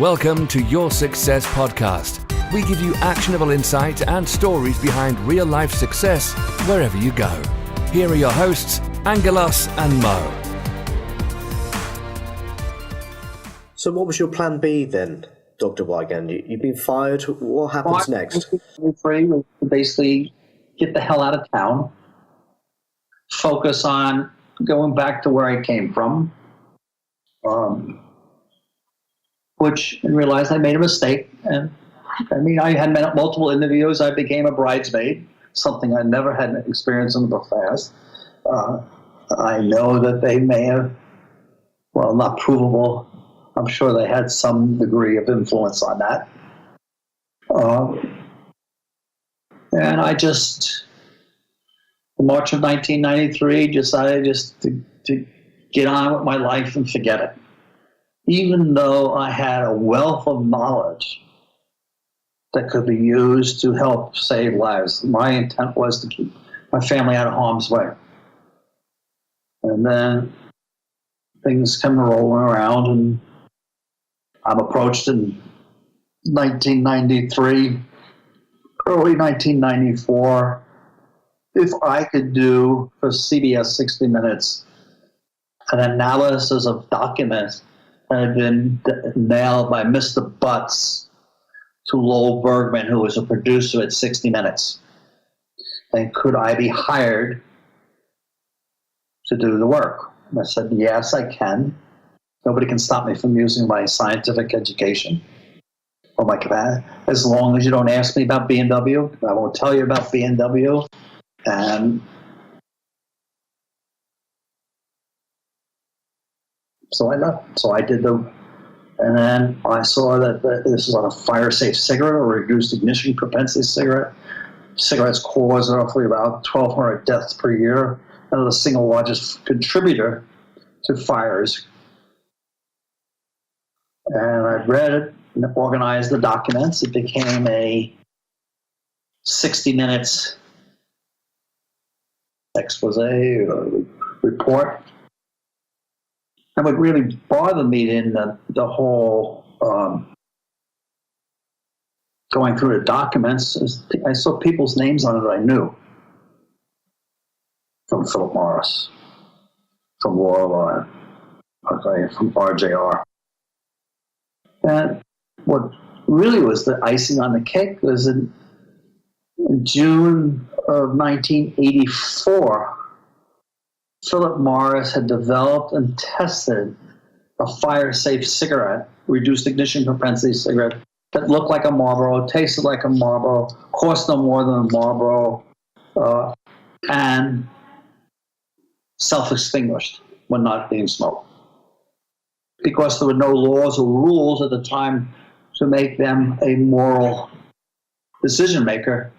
Welcome to Your Success Podcast. We give you actionable insight and stories behind real-life success wherever you go. Here are your hosts, Angelos and Mo. So what was your plan B then, Dr. Wigand? You've been fired. What happens next? Free was to basically get the hell out of town, focus on going back to where I came from, which I realized I made a mistake. And I had multiple interviews. I became a bridesmaid, something I never had experienced in the past. I know that they may have, not provable. I'm sure they had some degree of influence on that. And I just, in March of 1993, decided just to get on with my life and forget it. Even though I had a wealth of knowledge that could be used to help save lives. My intent was to keep my family out of harm's way. And then things come rolling around, and I'm approached in 1993, early 1994, if I could do for CBS 60 Minutes an analysis of documents that had been nailed by Mr. Butts to Lowell Bergman, who was a producer at 60 Minutes. And could I be hired to do the work? And I said, yes, I can. Nobody can stop me from using my scientific education or my capacity. As long as you don't ask me about B&W, I won't tell you about B&W. And so I left. So I did and then I saw that this was on a fire-safe cigarette, or reduced ignition propensity cigarette. Cigarettes cause roughly about 1,200 deaths per year, and are the single largest contributor to fires. And I read it and organized the documents. It became a 60 Minutes expose, report. And what really bothered me in the whole going through the documents is I saw people's names on it I knew. From Philip Morris, from Laura, from RJR. And what really was the icing on the cake was in June of 1984, Philip Morris had developed and tested a fire-safe cigarette, reduced ignition propensity cigarette, that looked like a Marlboro, tasted like a Marlboro, cost no more than a Marlboro, and self-extinguished when not being smoked. Because there were no laws or rules at the time to make them a moral decision maker,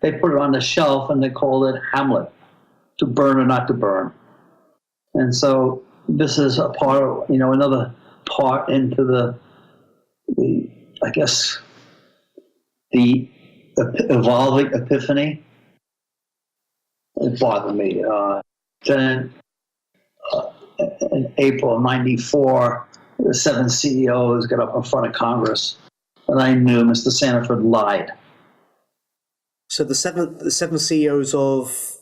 they put it on the shelf and they called it Hamlet, to burn or not to burn. And so this is a part of, another part into the evolving epiphany. It bothered me. Then in April of 94, the 7 CEOs got up in front of Congress, and I knew Mr. Sanford lied. So the seven CEOs of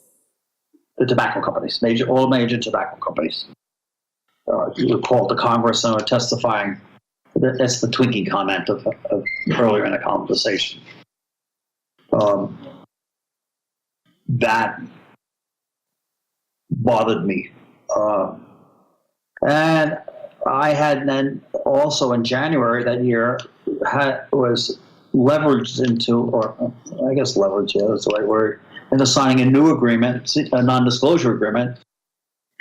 the tobacco companies, all major tobacco companies, were called to Congress and were testifying. That's the Twinkie comment of earlier in the conversation. That bothered me. And I had then also in January that year was leveraged into, or I guess leverage, that's the right word, into signing a new agreement, a non-disclosure agreement,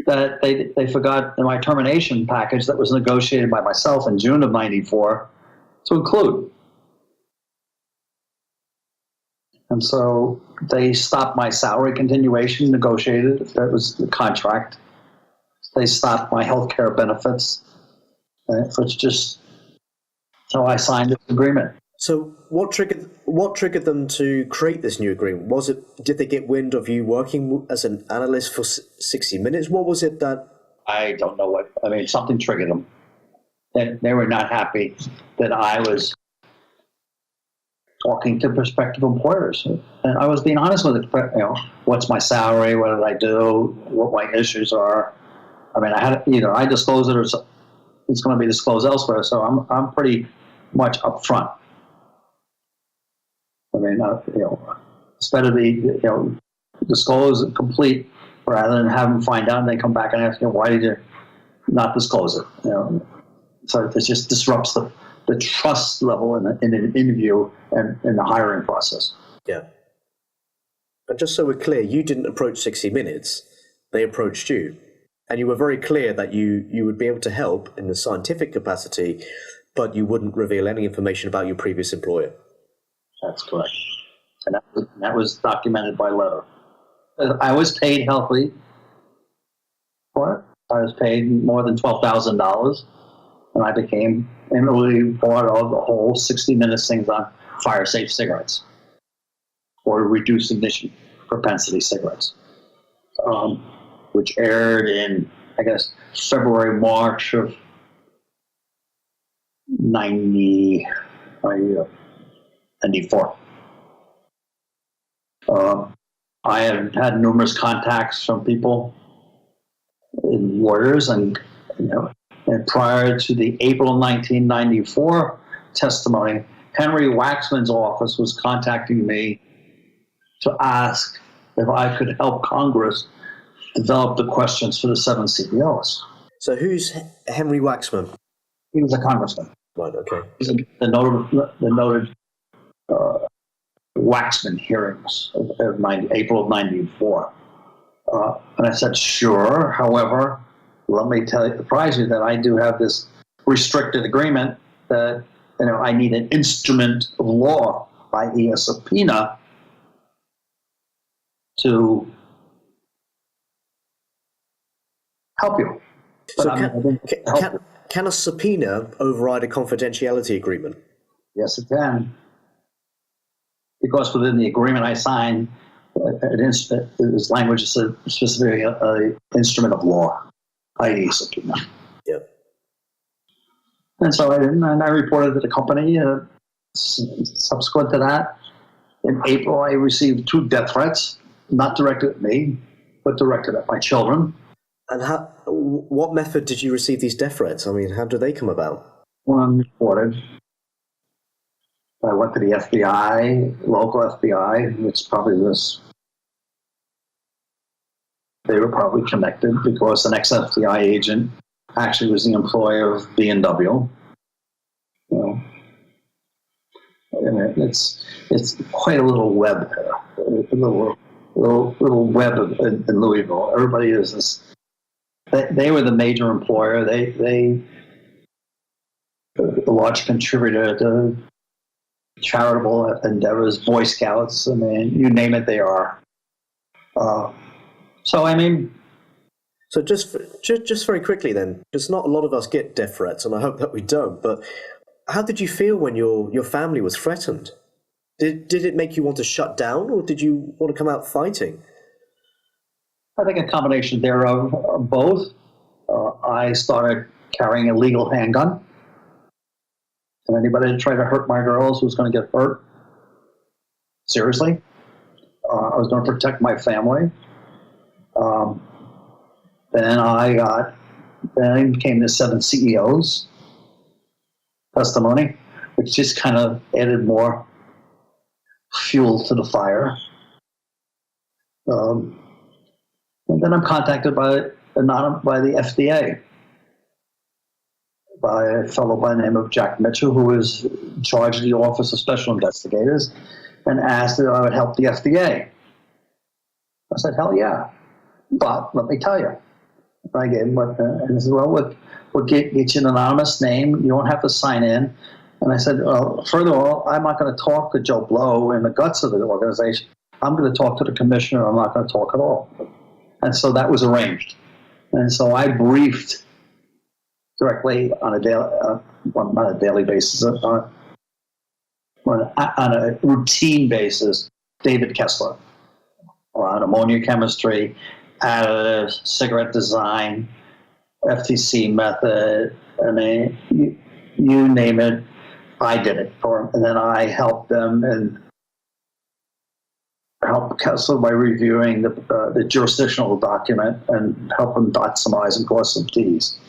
that they forgot in my termination package that was negotiated by myself in June of 94 to include. And so they stopped my salary continuation, negotiated, that was the contract. They stopped my health care benefits. It's just how I signed this agreement. So what triggered them to create this new agreement? Did they get wind of you working as an analyst for 60 Minutes? What was it that... I don't know something triggered them. they were not happy that I was talking to prospective employers. And I was being honest with it. What's my salary? What did I do? What my issues are? I mean, I had either I disclose it or it's going to be disclosed elsewhere. So I'm pretty much upfront. I mean, it's better to be, disclose and complete rather than have them find out and they come back and ask, why did you not disclose it? So it just disrupts the trust level in an interview and in the hiring process. Yeah. And just so we're clear, you didn't approach 60 Minutes, they approached you. And you were very clear that you would be able to help in the scientific capacity, but you wouldn't reveal any information about your previous employer. That's correct. And that was documented by letter. I was paid healthily for it. I was paid more than $12,000, and I became integrally part of the whole 60 Minutes things on fire-safe cigarettes or reduced ignition propensity cigarettes, which aired in, I guess, February, March of 94. I have had numerous contacts from people, lawyers, and prior to the April 1994 testimony, Henry Waxman's office was contacting me to ask if I could help Congress develop the questions for the 7 CEOs. So who's Henry Waxman? He was a congressman. Right, okay. He's the noted Waxman hearings of April of 94. And I said, sure. However, let me surprise you that I do have this restricted agreement that I need an instrument of law, i.e. a subpoena, to help you. But So can a subpoena override a confidentiality agreement? Yes, it can. Because within the agreement I signed, this language is specifically an instrument of law, i.e. subpoena. Yep. And so I reported to the company. Subsequent to that, in April, I received 2 death threats, not directed at me, but directed at my children. And what method did you receive these death threats? I mean, how do they come about? One reported. I went to the FBI, local FBI, which probably was, they were probably connected because an ex-FBI agent actually was the employer of B&W. And it's quite a little web there, a little web in Louisville. Everybody is this. They were the major employer. They a large contributor to charitable endeavors, Boy Scouts. I mean, you name it, they are. So just very quickly then, because not a lot of us get death threats, and I hope that we don't. But how did you feel when your family was threatened? Did it make you want to shut down, or did you want to come out fighting? I think a combination thereof, both. I started carrying a legal handgun. And anybody that tried to hurt my girls was going to get hurt. Seriously. I was going to protect my family. Then came the 7 CEOs testimony, which just kind of added more fuel to the fire. And then I'm contacted by the FDA, by a fellow by the name of Jack Mitchell, who is in charge of the Office of Special Investigators, and asked if I would help the FDA. I said, hell yeah. But let me tell you. I gave him and he said, well, we'll get you an anonymous name. You don't have to sign in. And I said, well, furthermore, I'm not going to talk to Joe Blow in the guts of the organization. I'm going to talk to the commissioner. I'm not going to talk at all. And so that was arranged. And so I briefed directly on a daily basis, on a routine basis, David Kessler on ammonia chemistry, additives, cigarette design, FTC method, I mean, you name it, I did it for them. And then I helped them and helped Kessler by reviewing the jurisdictional document and help them dot some I's and cross some T's.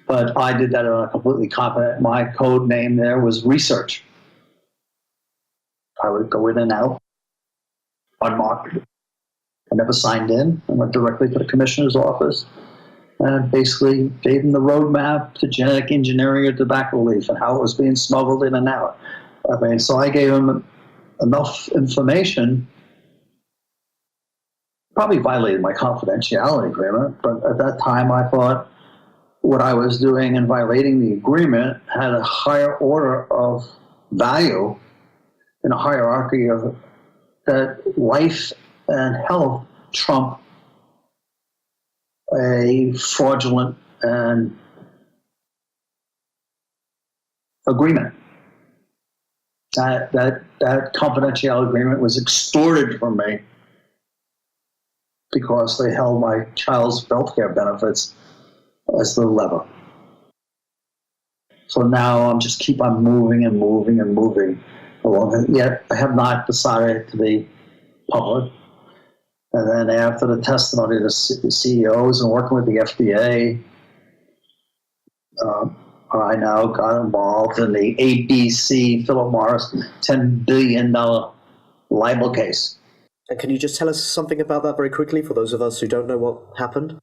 But I did that on a completely confident. My code name there was research. I would go in and out, unmarked. I never signed in. I went directly to the commissioner's office and basically gave him the roadmap to genetic engineering of tobacco leaf and how it was being smuggled in and out. I mean, so I gave him enough information, probably violated my confidentiality agreement, but at that time I thought what I was doing and violating the agreement had a higher order of value in a hierarchy of that life and health trump a fraudulent and agreement. That confidentiality agreement was extorted from me because they held my child's health care benefits as the lever. So now I'm just keep on moving and moving and moving along. Yet I have not decided to be public. And then after the testimony of the CEOs and working with the FDA, I now got involved in the ABC Philip Morris $10 billion libel case. And can you just tell us something about that very quickly for those of us who don't know what happened?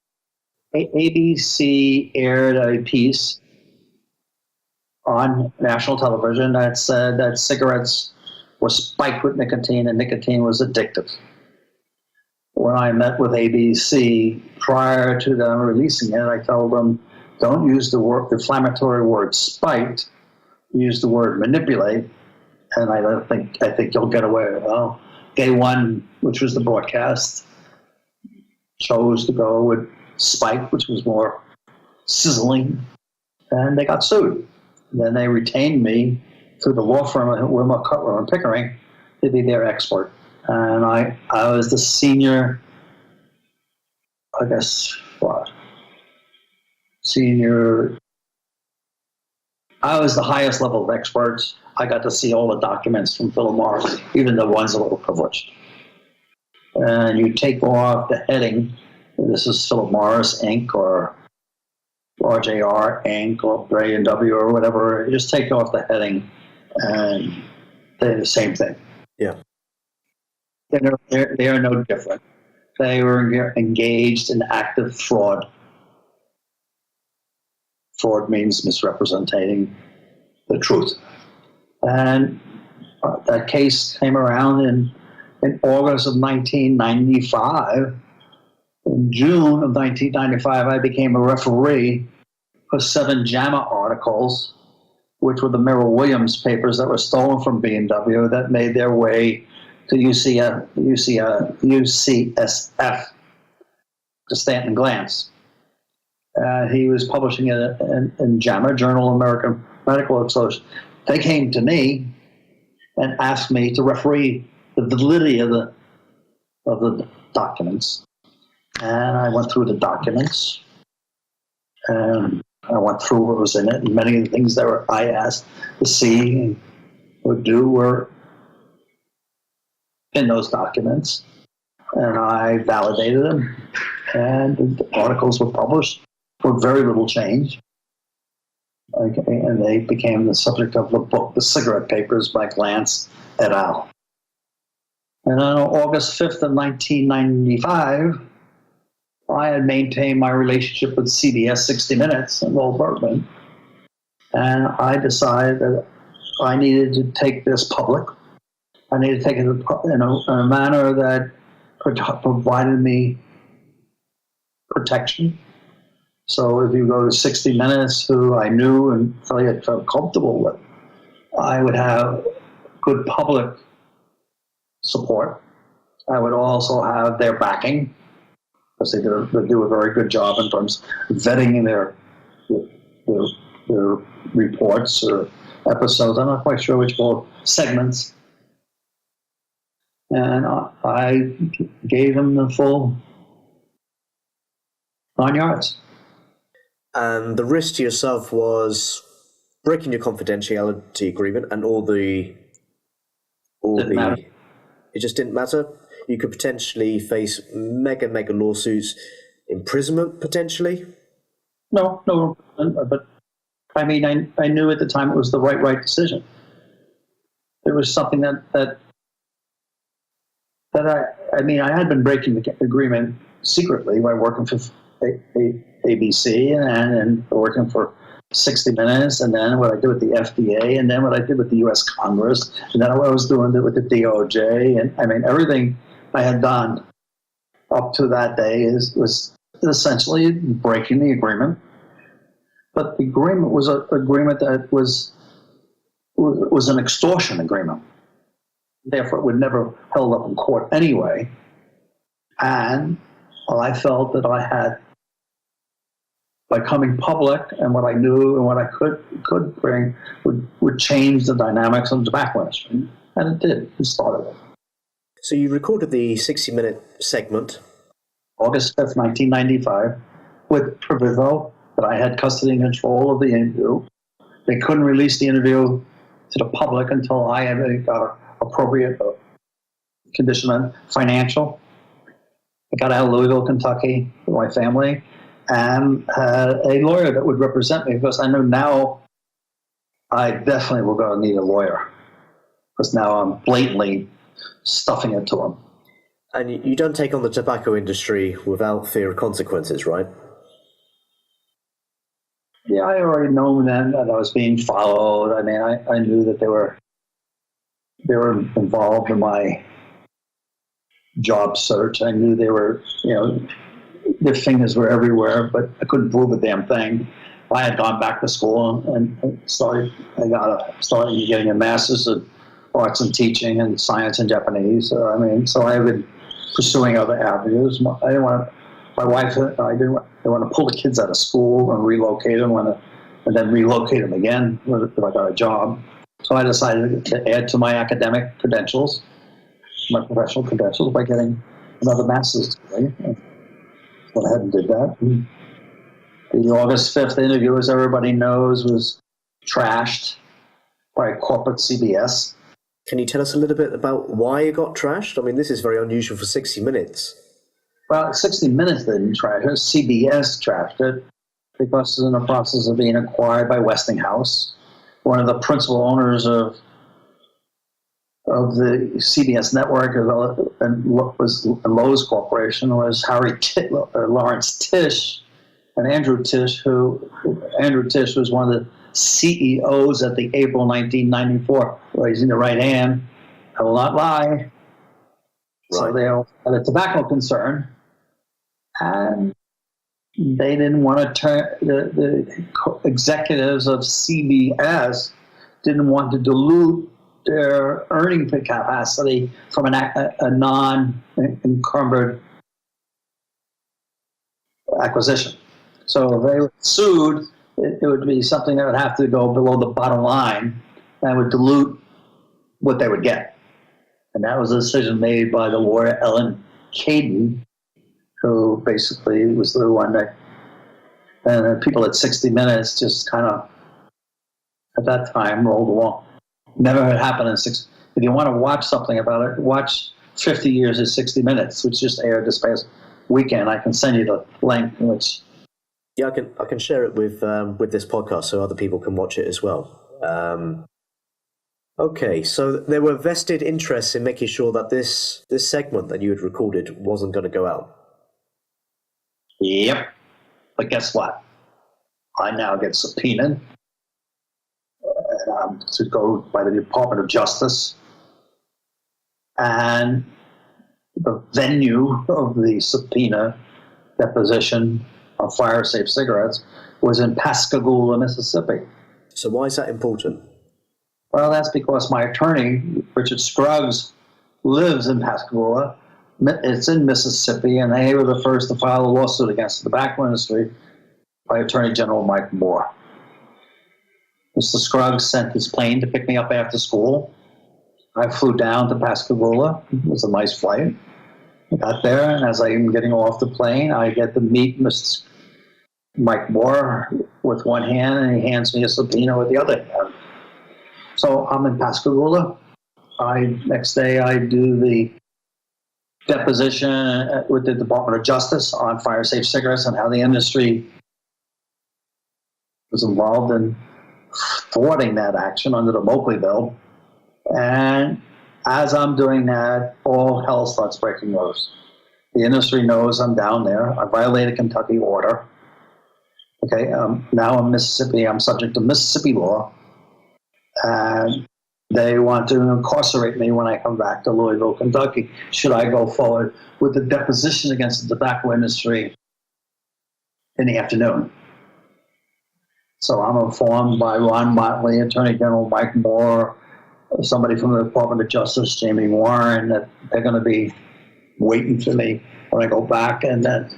ABC aired a piece on national television that said that cigarettes were spiked with nicotine and nicotine was addictive. When I met with ABC prior to them releasing it, I told them, don't use the inflammatory word spiked, use the word manipulate, and I think you'll get away with it. Well, day one, which was the broadcast, chose to go with spike, which was more sizzling, and they got sued. Then they retained me through the law firm of Wilmer, Cutler, and Pickering to be their expert. And I was the senior, I guess, I was the highest level of experts. I got to see all the documents from Philip Morris, even the ones that were privileged. And you take off the heading, this is Philip Morris Inc. or RJR Inc. or A&W or whatever, you just take off the heading and they're the same thing. Yeah. They are no different. They were engaged in active fraud. Fraud means misrepresenting the truth. And that case came around in August of 1995. In June of 1995, I became a referee for 7 JAMA articles, which were the Merrill Williams papers that were stolen from B&W that made their way to UCSF, to Stanton Glantz. He was publishing it in JAMA, Journal of American Medical Association. They came to me and asked me to referee the validity of the documents. And I went through the documents, and I went through what was in it, and many of the things that I asked to see and would do were in those documents, and I validated them, and the articles were published with very little change. Okay, and they became the subject of the book, The Cigarette Papers by Glantz et al. And on August 5th of 1995, I had maintained my relationship with CBS 60 Minutes and Lowell Bergman, and I decided that I needed to take this public. I needed to take it in a manner that provided me protection. So if you go to 60 Minutes, who I knew and felt comfortable with, I would have good public support. I would also have their backing, because they do a very good job in terms of vetting their reports or episodes. I'm not quite sure which were segments. And I gave them the full 9 yards. And the risk to yourself was breaking your confidentiality agreement and it just didn't matter. You could potentially face mega lawsuits, imprisonment potentially. No, but I mean, I knew at the time it was the right decision. It was something that I had been breaking the agreement secretly by working for ABC and working for 60 Minutes, and then what I did with the FDA, and then what I did with the U.S. Congress, and then what I was doing with the DOJ, and I mean, everything I had done up to that day was essentially breaking the agreement. But the agreement was an agreement that was an extortion agreement. Therefore, it would never held up in court anyway. And I felt that I had, by coming public and what I knew and what I could bring, would change the dynamics of the tobacco industry. And it did. It started it. So you recorded the 60-minute segment. August 5th, 1995, with proviso that I had custody and control of the interview. They couldn't release the interview to the public until I had got appropriate condition on financial. I got out of Louisville, Kentucky with my family, and had a lawyer that would represent me, because I know now I definitely will going to need a lawyer, because now I'm blatantly stuffing it to him. And you don't take on the tobacco industry without fear of consequences, right? Yeah, I already known then that I was being followed. I mean, I knew that they were involved in my job search. I knew they were, their fingers were everywhere, but I couldn't prove a damn thing. I had gone back to school and started getting a master's of arts and teaching and science and Japanese. So I had been pursuing other avenues. I didn't want to. My wife and I didn't want to pull the kids out of school and relocate them, and then relocate them again if I got a job. So I decided to add to my academic credentials, my professional credentials, by getting another master's degree. I went ahead and did that. And the August 5th interview, as everybody knows, was trashed by corporate CBS. Can you tell us a little bit about why it got trashed? I mean, this is very unusual for 60 Minutes. Well, 60 Minutes didn't trash it. CBS trashed it because it's in the process of being acquired by Westinghouse. One of the principal owners of the CBS network and Lowe's Corporation was Lawrence Tisch, and Andrew Tisch was one of the CEOs at the April 1994 Raising the Right Hand. I will not lie. Right. So they had a tobacco concern, and they didn't want to turn the executives of CBS didn't want to dilute their earning capacity from a non-encumbered acquisition. So if they were sued, it would be something that would have to go below the bottom line and would dilute what they would get. And that was a decision made by the lawyer Ellen Caden, who basically was the one that, and people at 60 Minutes just kind of, at that time, rolled along. Never had happened in If you want to watch something about it, watch 50 Years of 60 Minutes, which just aired this past weekend. I can send you the link, which... Yeah, I can share it with this podcast so other people can watch it as well. Okay, so there were vested interests in making sure that this segment that you had recorded wasn't going to go out. Yep. But guess what? I now get subpoenaed to go by the Department of Justice. And the venue of the subpoena deposition of fire-safe cigarettes was in Pascagoula, Mississippi. So why is that important? Well, that's because my attorney, Richard Scruggs, lives in Pascagoula. It's in Mississippi, and they were the first to file a lawsuit against the tobacco industry by Attorney General Mike Moore. Mr. Scruggs sent his plane to pick me up after school. I flew down to Pascagoula. It was a nice flight. I got there, and as I'm getting off the plane, I get to meet Mr. Mike Moore with one hand, and he hands me a subpoena with the other hand. So I'm in Pascagoula. Next day I do the deposition with the Department of Justice on fire safe cigarettes and how the industry was involved in thwarting that action under the Moakley bill. And as I'm doing that, all hell starts breaking loose. The industry knows I'm down there. I violated Kentucky order. Okay, now in Mississippi, I'm subject to Mississippi law. And they want to incarcerate me when I come back to Louisville, Kentucky, should I go forward with the deposition against the tobacco industry in the afternoon. So I'm informed by Ron Motley, Attorney General Mike Moore, somebody from the Department of Justice, Jamie Warren, that they're going to be waiting for me when I go back, and that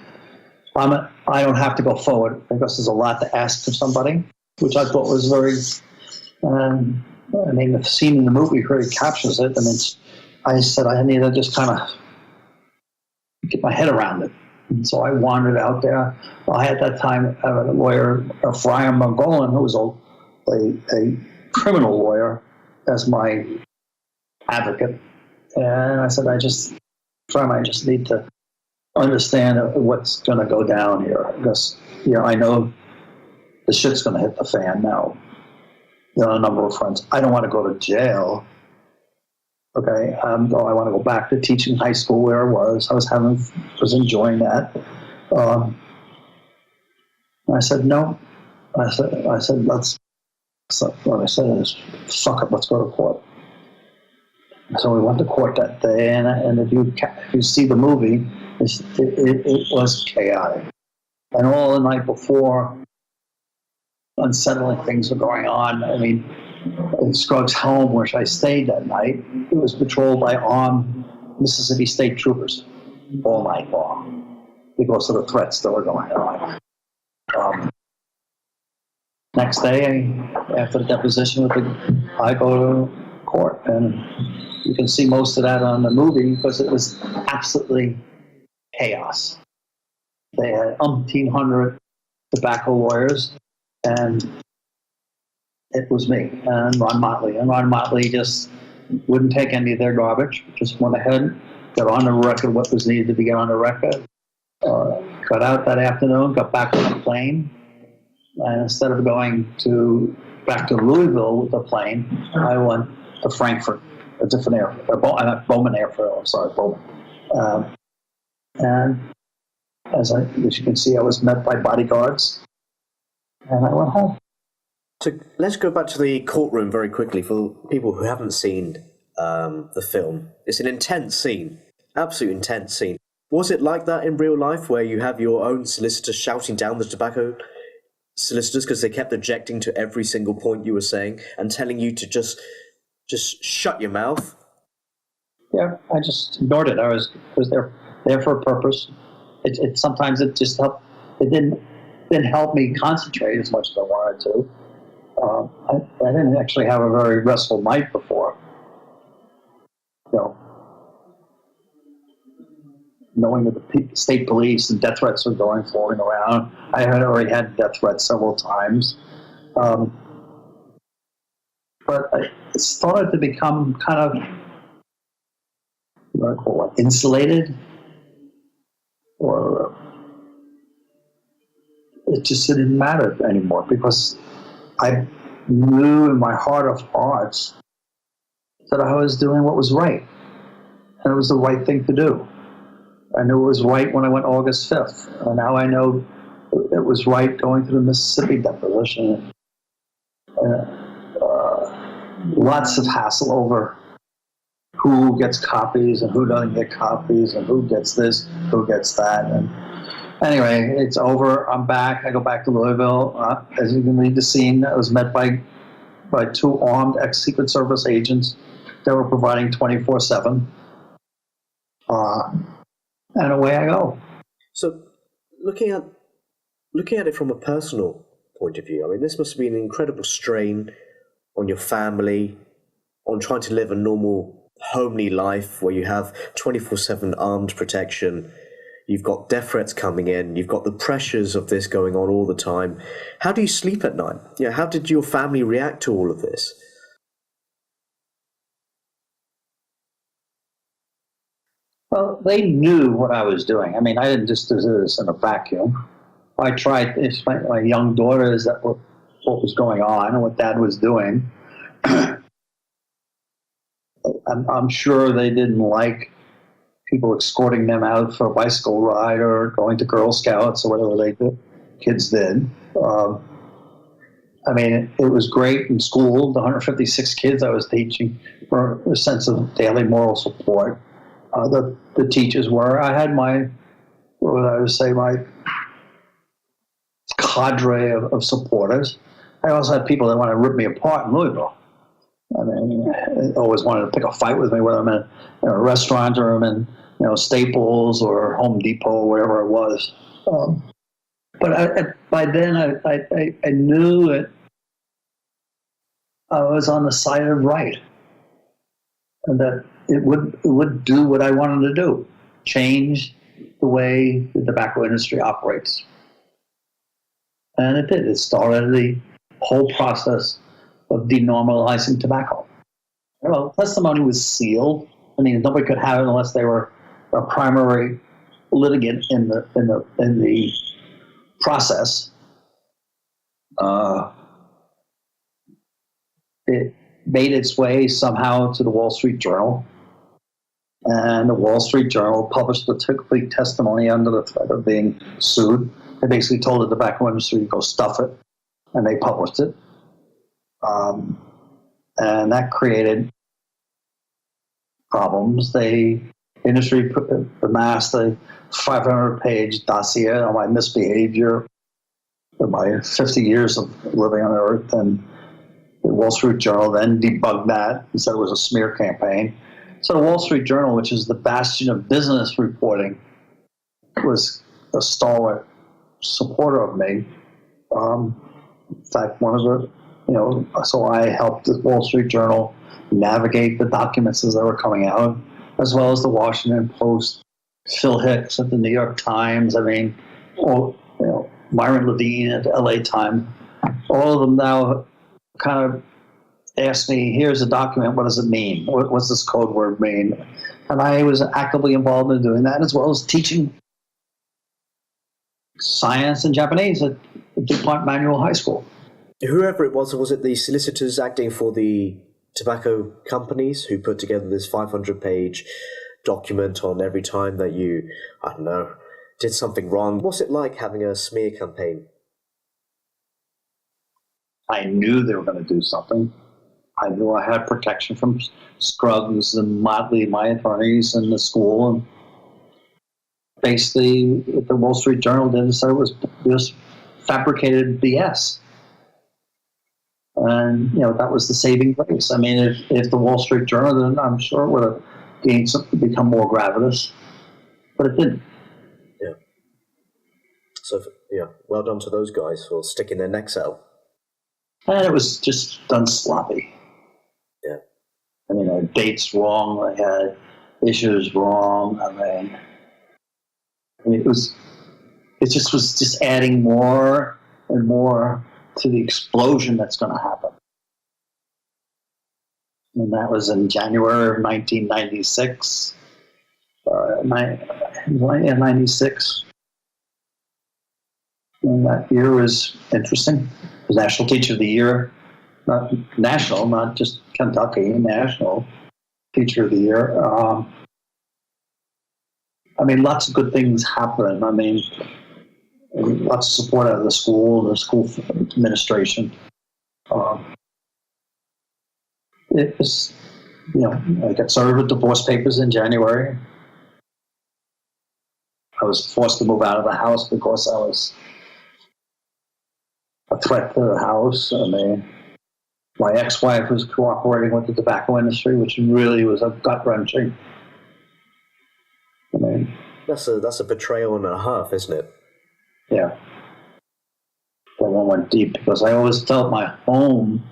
I don't have to go forward because there's a lot to ask of somebody, which I thought was very... the scene in the movie really captures it, and I said I need to just kind of get my head around it. And so I wandered out there. I had that time a lawyer, Friar Margolin, who was a criminal lawyer, as my advocate. And I said, I just need to understand what's going to go down here, because I know the shit's going to hit the fan now. A number of friends. I don't want to go to jail. Okay, I want to go back to teaching high school where I was. I was enjoying that. I said no. I said let's. So what I said is, fuck it, let's go to court. So we went to court that day, and if you see the movie, it was chaotic. And all the night before, unsettling things were going on. I mean, in Scruggs' home, where I stayed that night, it was patrolled by armed Mississippi State troopers all night long because of the threats that were going on. Next day, after the deposition, I go to court, and you can see most of that on the movie because it was absolutely chaos. They had 1,800 tobacco lawyers, and it was me and Ron Motley. And Ron Motley just wouldn't take any of their garbage, just went ahead, got on the record what was needed to be on the record, got out that afternoon, got back on a plane, and instead of going back to Louisville with the plane, I went to Frankfurt, a different airport, Bowman Airfield, I'm sorry, Bowman. And as you can see, I was met by bodyguards, and I went home. So let's go back to the courtroom very quickly for people who haven't seen the film. It's an intense scene, absolute intense scene. Was it like that in real life, where you have your own solicitor shouting down the tobacco solicitors because they kept objecting to every single point you were saying and telling you to just shut your mouth? Yeah, I just ignored it. I was there for a purpose. It sometimes it just helped. It didn't help me concentrate as much as I wanted to. I didn't actually have a very restful night before. Knowing that the state police and death threats were floating around. I had already had death threats several times. But it started to become kind of, what do I call it, insulated? Or it just didn't matter anymore, because I knew in my heart of hearts that I was doing what was right. And it was the right thing to do. I knew it was right when I went August 5th. And now I know it was right going to the Mississippi deposition. Lots of hassle over who gets copies and who doesn't get copies and who gets this, who gets that. And anyway, it's over. I'm back. I go back to Louisville. As you can read the scene, I was met by two armed ex-Secret Service agents that were providing 24/7. And away I go. So, looking at it from a personal point of view, I mean, this must have been an incredible strain on your family, on trying to live a normal, homely life where you have 24/7 armed protection. You've got death threats coming in. You've got the pressures of this going on all the time. How do you sleep at night? How did your family react to all of this? Well, they knew what I was doing. I mean, I didn't just do this in a vacuum. I tried to explain to my young daughters that what was going on and what Dad was doing. I'm sure they didn't like people escorting them out for a bicycle ride or going to Girl Scouts or whatever kids did. I mean, it was great in school. The 156 kids I was teaching were a sense of daily moral support. The teachers were. I had my cadre of supporters. I also had people that wanted to rip me apart in Louisville. I mean, they always wanted to pick a fight with me, whether I'm in a restaurant or I'm in Staples or Home Depot or wherever it was. But by then, I knew that I was on the side of right, and that it would do what I wanted to do, change the way the tobacco industry operates. And it did. It started the whole process of denormalizing tobacco. Well, testimony was sealed. I mean, nobody could have it unless they were a primary litigant in the process. It made its way somehow to the Wall Street Journal, and the Wall Street Journal published the complete testimony under the threat of being sued. They basically told the tobacco industry to go stuff it, and they published it. And that created problems. The industry amassed a 500-page dossier on my misbehavior, my 50 years of living on Earth, and the Wall Street Journal then debugged that and said it was a smear campaign. So the Wall Street Journal, which is the bastion of business reporting, was a stalwart supporter of me. In fact, so I helped the Wall Street Journal navigate the documents as they were coming out, as well as the Washington Post, Phil Hicks at the New York Times. I mean, Myron Levine at the LA Times. All of them now kind of asked me, here's a document, what does it mean? What's this code word mean? And I was actively involved in doing that, as well as teaching science and Japanese at DuPont Manual High School. Whoever it was it the solicitors acting for the tobacco companies who put together this 500-page document on every time that you, did something wrong? What's it like having a smear campaign? I knew they were going to do something. I knew I had protection from Scruggs and Motley, my attorneys in the school. And basically, what the Wall Street Journal did say it was just fabricated BS. And, that was the saving grace. I mean, if the Wall Street Journal didn't, I'm sure it would have become more gravitas. But it didn't. Yeah. So, well done to those guys for sticking their necks out. And it was just done sloppy. Yeah. I mean, I had dates wrong. I had issues wrong. I mean, it was just adding more and more to the explosion that's going to happen. And that was in January of 1996. 96. And that year was interesting. It was National Teacher of the Year. Not just Kentucky, National Teacher of the Year. Lots of good things happened. Lots of support out of the school administration. It was, I got served with divorce papers in January. I was forced to move out of the house because I was a threat to the house. My ex-wife was cooperating with the tobacco industry, which really was a gut-wrenching. That's a betrayal and a half, isn't it? Yeah. That one went deep because I always felt my home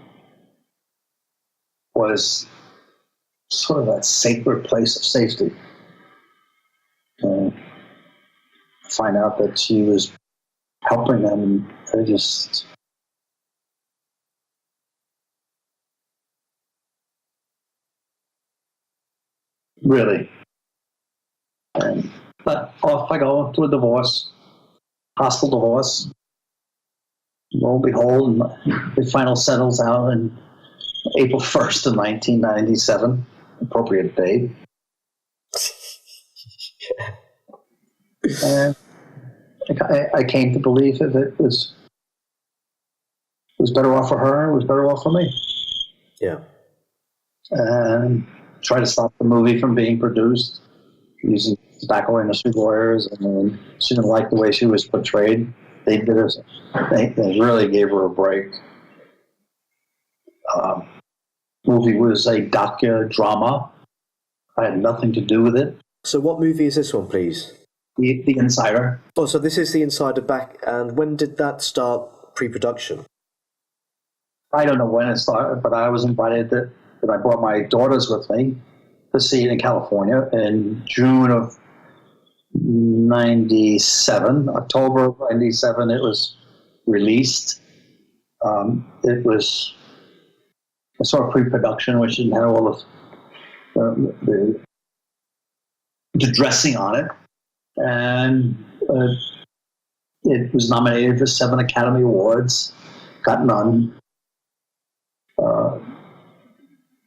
was sort of that sacred place of safety. find out that she was helping them. I just... Really. But off I go to a divorce, hostile divorce. Lo and behold, the final settles out on April 1st of 1997, appropriate date. And I came to believe that it was better off for her, it was better off for me. Yeah. And try to stop the movie from being produced using tobacco industry lawyers. I mean, she didn't like the way she was portrayed. They really gave her a break. Movie was a docudrama. I had nothing to do with it. So what movie is this one, please? The Insider. Oh, so this is The Insider back, and when did that start pre-production? I don't know when it started, but I was invited that I brought my daughters with me to see it in California in June of 97, October of 97, it was released. It was a sort of pre-production, which didn't have all of the dressing on it. And it was nominated for 7 Academy Awards, got none.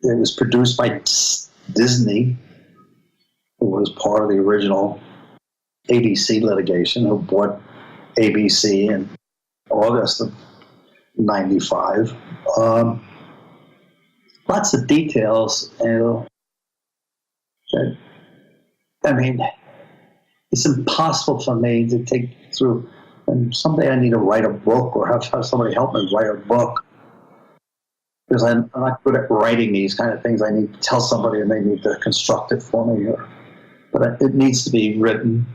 It was produced by Disney, who was part of the original ABC litigation, who bought ABC in August of 95. Lots of details. I mean, it's impossible for me to take through. And someday I need to write a book or have somebody help me write a book. Because I'm not good at writing these kind of things. I need to tell somebody and they need to construct it for me. But it needs to be written.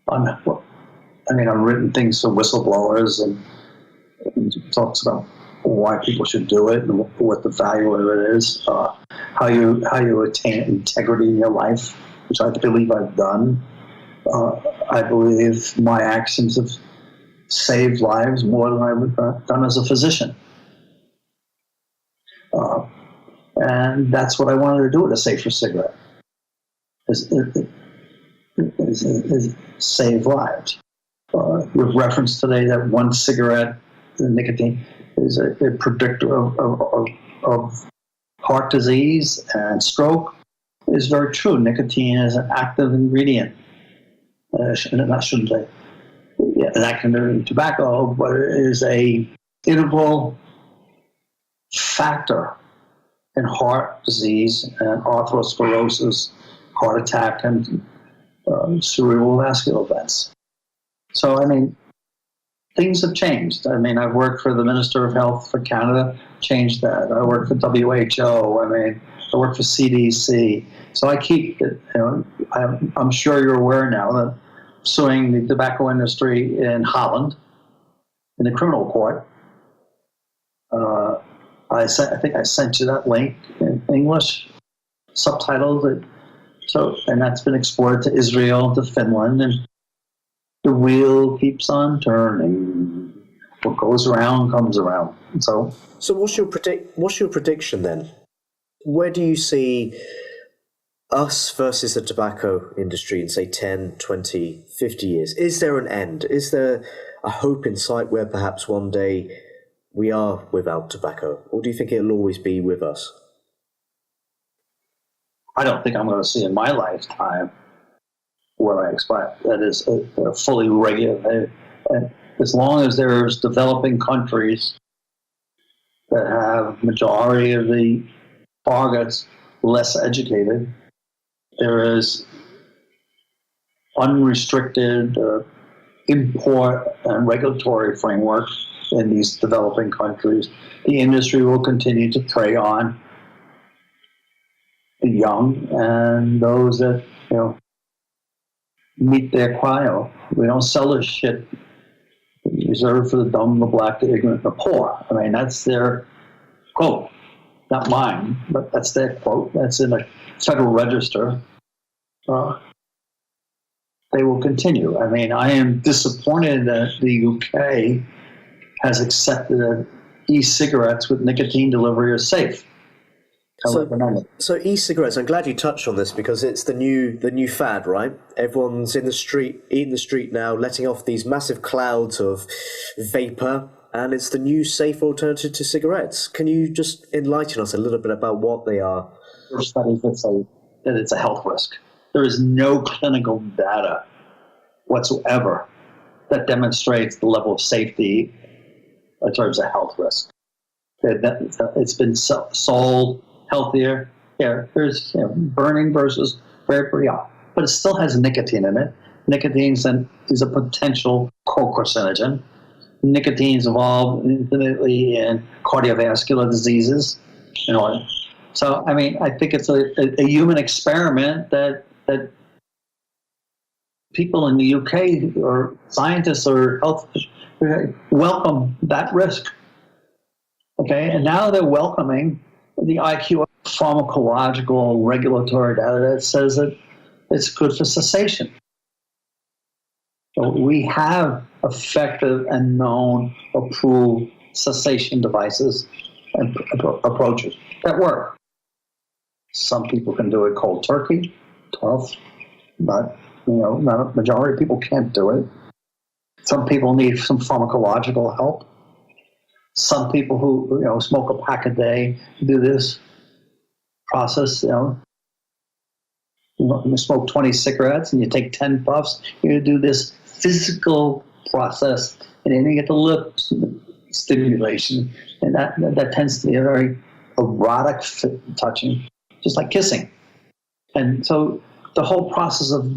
I've written things for whistleblowers and talks about why people should do it and what the value of it is, how you attain integrity in your life, which I believe I've done. I believe my actions have saved lives more than I've done as a physician. And that's what I wanted to do with a safer cigarette, is save lives. With reference today that one cigarette, the nicotine, is a predictor of heart disease and stroke, is very true. Nicotine is an active ingredient. I shouldn't say an active ingredient in tobacco, but it is a integral factor in heart disease and atherosclerosis, heart attack, and cerebral vascular events. So, things have changed. I've worked for the Minister of Health for Canada, changed that. I worked for WHO. I worked for CDC. So I keep it. I'm sure you're aware now that suing the tobacco industry in Holland in the criminal court. I think I sent you that link in English, subtitled. And that's been exported to Israel, to Finland, and the wheel keeps on turning. What goes around comes around. So what's your prediction then? Where do you see us versus the tobacco industry in, say, 10, 20, 50 years? Is there an end? Is there a hope in sight where perhaps one day we are without tobacco? Or do you think it'll always be with us? I don't think I'm going to see in my lifetime what I expect. That is a fully regulated. As long as there's developing countries that have majority of the targets less educated, there is unrestricted import and regulatory framework in these developing countries, the industry will continue to prey on the young and those that meet their cryo. We don't sell this shit reserved for the dumb, the black, the ignorant, the poor. That's their quote, not mine, but that's their quote. That's in the Federal Register. They they will continue. I mean, I am disappointed that the UK has accepted that e-cigarettes with nicotine delivery are safe. So e-cigarettes, I'm glad you touched on this because it's the new fad, right? Everyone's in the street now, letting off these massive clouds of vapor, and it's the new safe alternative to cigarettes. Can you just enlighten us a little bit about what they are? There are studies that say that it's a health risk. There is no clinical data whatsoever that demonstrates the level of safety in terms of health risk. It's been sold healthier. Yeah, there's burning versus very hot, but it still has nicotine in it. Nicotine is a potential co-carcinogen. Nicotine is involved infinitely in cardiovascular diseases. So I mean, I think it's a human experiment that people in the UK or scientists or health welcome that risk. Okay, and now they're welcoming the IQ pharmacological regulatory data that says that it's good for cessation. So we have effective and known approved cessation devices and approaches that work. Some people can do it cold turkey, tough, but not a majority of people can't do it. Some people need some pharmacological help. Some people who smoke a pack a day do this process. You smoke 20 cigarettes and you take 10 puffs. You do this physical process, and then you get the lip stimulation, and that tends to be a very erotic touching, just like kissing. And so the whole process of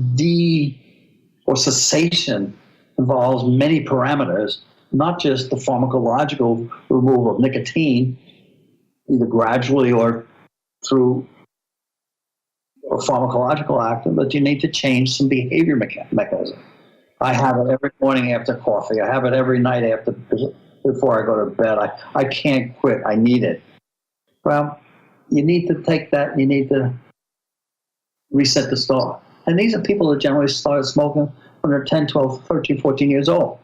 cessation involves many parameters, not just the pharmacological removal of nicotine, either gradually or through a pharmacological act, but you need to change some behavior mechanism. I have it every morning after coffee. I have it every night before I go to bed. I can't quit. I need it. Well, you need to take that. You need to reset the start. And these are people that generally started smoking when they're 10, 12, 13, 14 years old.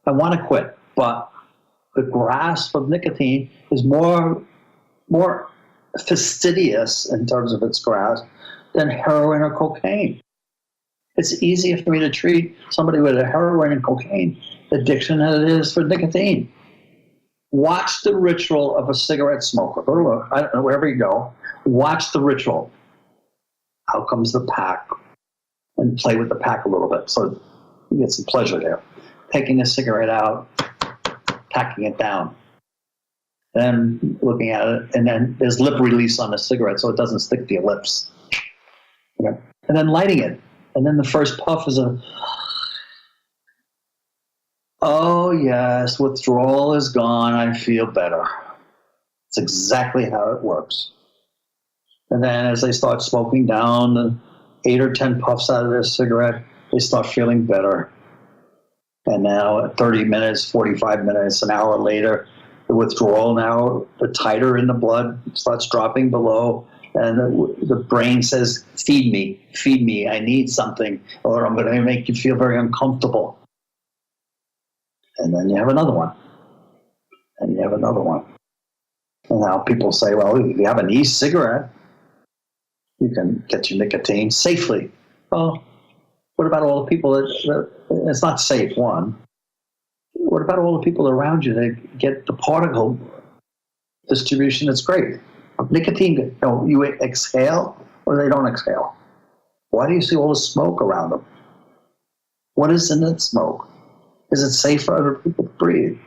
I want to quit, but the grasp of nicotine is more fastidious in terms of its grasp than heroin or cocaine. It's easier for me to treat somebody with a heroin and cocaine addiction than it is for nicotine. Watch the ritual of a cigarette smoker. Go to wherever you go. Watch the ritual. Out comes the pack, and play with the pack a little bit, so you get some pleasure there. Taking the cigarette out, packing it down, then looking at it, and then there's lip release on the cigarette so it doesn't stick to your lips. Okay. And then lighting it. And then the first puff is oh yes, withdrawal is gone, I feel better. It's exactly how it works. And then as they start smoking down the 8 or 10 puffs out of their cigarette, they start feeling better. And now at 30 minutes, 45 minutes, an hour later, the withdrawal now, the titer in the blood starts dropping below, and the brain says, feed me, I need something, or I'm going to make you feel very uncomfortable. And then you have another one, and you have another one. And now people say, well, if you have an e-cigarette, you can get your nicotine safely. Well, what about all the people that it's not safe, one. What about all the people around you that get the particle distribution that's great? Nicotine, you exhale or they don't exhale. Why do you see all the smoke around them? What is in that smoke? Is it safe for other people to breathe?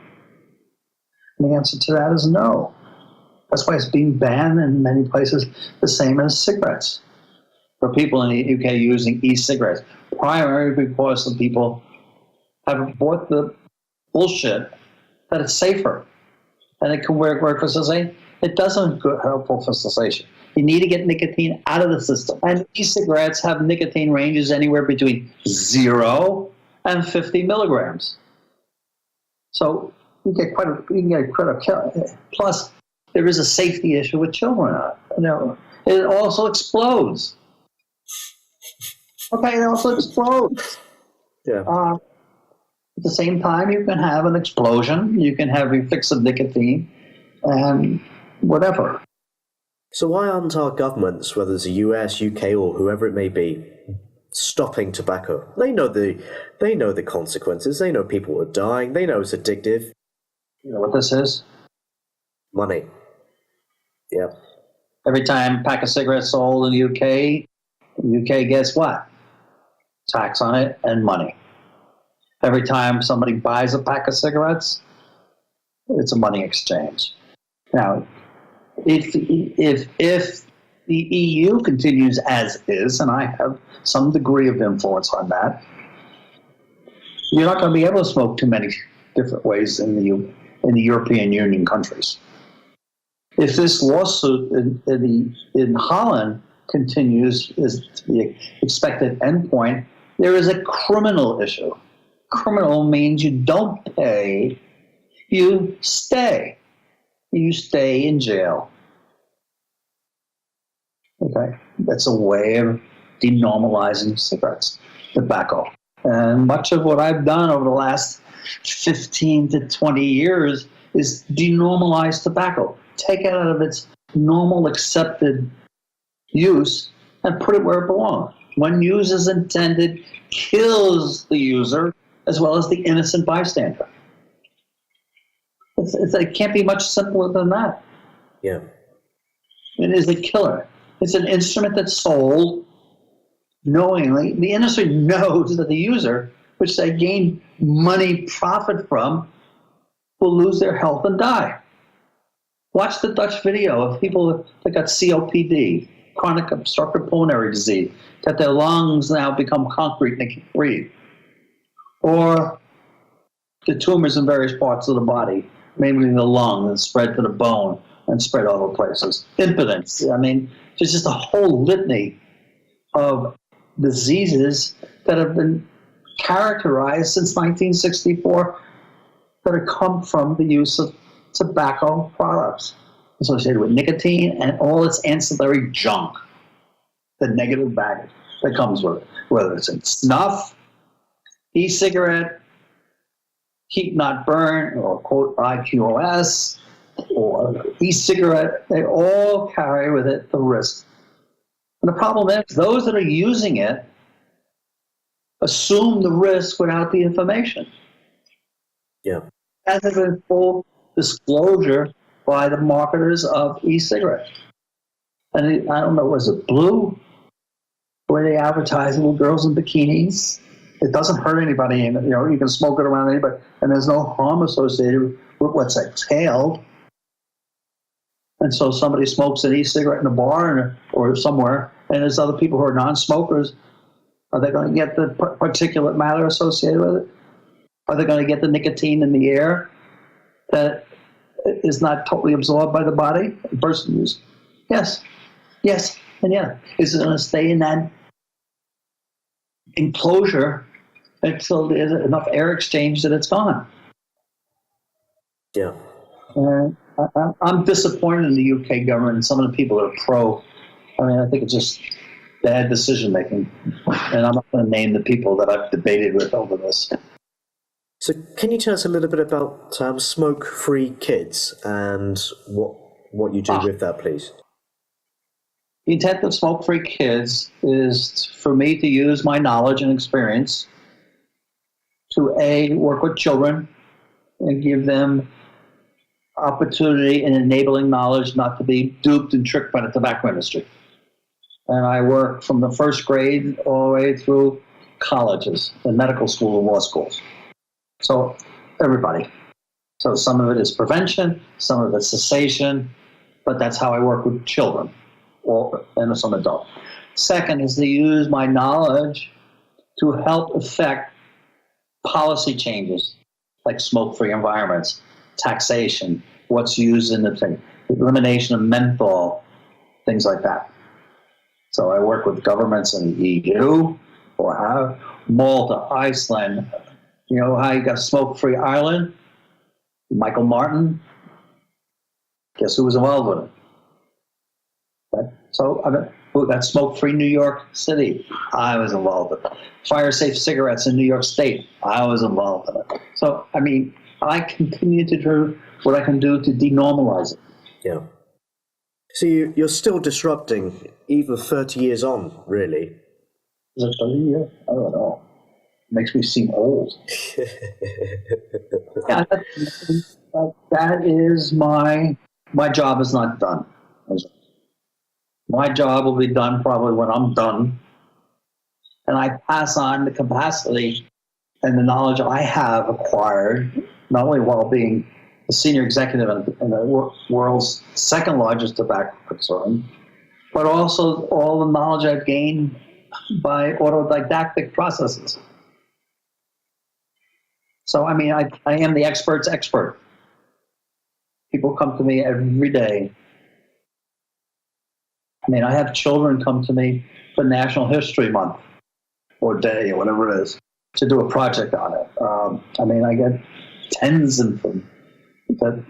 And the answer to that is no. That's why it's being banned in many places, the same as cigarettes. For people in the UK using e-cigarettes, primarily because the people have bought the bullshit that it's safer and it can work for cessation. It doesn't helpful for cessation. You need to get nicotine out of the system. And e-cigarettes have nicotine ranges anywhere between 0 and 50 milligrams. So you can get quite a kill. Plus, there is a safety issue with children. It also explodes. Okay, it also explodes. Yeah. At the same time, you can have an explosion. You can have a fix of nicotine and whatever. So why aren't our governments, whether it's the US, UK, or whoever it may be, stopping tobacco? They know the consequences. They know people are dying. They know it's addictive. You know what this is? Money. Yeah. Every time a pack of cigarettes sold in the UK gets what? Tax on it and money. Every time somebody buys a pack of cigarettes, it's a money exchange. Now, if the EU continues as is, and I have some degree of influence on that, you're not going to be able to smoke too many different ways in the European Union countries. If this lawsuit in Holland continues as the expected endpoint, there is a criminal issue. Criminal means you don't pay, you stay. You stay in jail. Okay, that's a way of denormalizing cigarettes, tobacco. And much of what I've done over the last 15 to 20 years is denormalize tobacco. Take it out of its normal accepted use and put it where it belongs. When use is intended, kills the user as well as the innocent bystander. It can't be much simpler than that. Yeah. It is a killer. It's an instrument that's sold knowingly. The industry knows that the user, which they gain money profit from, will lose their health and die. Watch the Dutch video of people that got COPD, chronic obstructive pulmonary disease, that their lungs now become concrete and they can't breathe. Or the tumors in various parts of the body, mainly the lung, and spread to the bone and spread other places. Impotence. I mean, there's just a whole litany of diseases that have been characterized since 1964 that have come from the use of tobacco products associated with nicotine and all its ancillary junk, the negative baggage that comes with it, whether it's in snuff, e-cigarette, heat not burn, or quote IQOS, or e-cigarette, they all carry with it the risk. And the problem is those that are using it assume the risk without the information. Yeah. Hasn't been full disclosure by the marketers of e-cigarettes. And I don't know, was it Blue? Where they advertise little girls in bikinis? It doesn't hurt anybody, and you can smoke it around anybody, and there's no harm associated with what's exhaled. And so somebody smokes an e-cigarette in a bar or somewhere, and there's other people who are non-smokers. Are they going to get the particulate matter associated with it? Are they going to get the nicotine in the air that is not totally absorbed by the body? The person uses. Yes, and yeah. Is it going to stay in that enclosure until there's enough air exchange that it's gone? Yeah. I'm disappointed in the UK government and some of the people that are pro. I mean, I think it's just bad decision making. And I'm not going to name the people that I've debated with over this. So can you tell us a little bit about Smoke-Free Kids and what you do with that, please? The intent of Smoke-Free Kids is for me to use my knowledge and experience to work with children and give them opportunity and enabling knowledge not to be duped and tricked by the tobacco industry. And I work from the first grade all the way through colleges and medical school and law schools. So everybody. So some of it is prevention, some of it is cessation, but that's how I work with children and some adults. Second is to use my knowledge to help affect policy changes like smoke-free environments, taxation, what's used in the thing, elimination of menthol, things like that. So I work with governments in the EU, or Malta, Iceland. You know how you got Smoke-Free Ireland? Michael Martin. Guess who was involved with it? Okay. So who got smoke-free New York City. I was involved in it. Fire-safe cigarettes in New York State. I was involved in it. So, I mean, I continue to do what I can do to denormalize it. Yeah. So you're still disrupting, even 30 years on, really. Is it 30 years? I don't know. Makes me seem old. Yeah, that is my job is not done. My job will be done probably when I'm done, and I pass on the capacity and the knowledge I have acquired, not only while being the senior executive in the world's second largest tobacco concern, but also all the knowledge I've gained by autodidactic processes. So, I mean, I am the expert's expert. People come to me every day. I mean, I have children come to me for National History Month or Day or whatever it is to do a project on it. I mean, I get tens of them that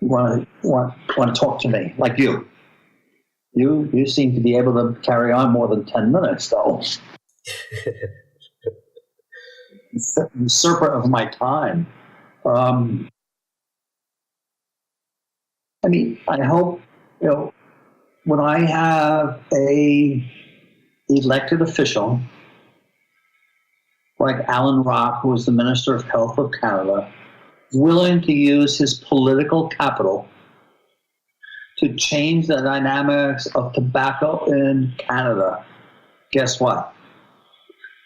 want to talk to me, like you. You seem to be able to carry on more than 10 minutes, though. Usurper of my time. I mean, I hope, when I have a elected official like Alan Rock, who is the Minister of Health of Canada, willing to use his political capital to change the dynamics of tobacco in Canada, guess what?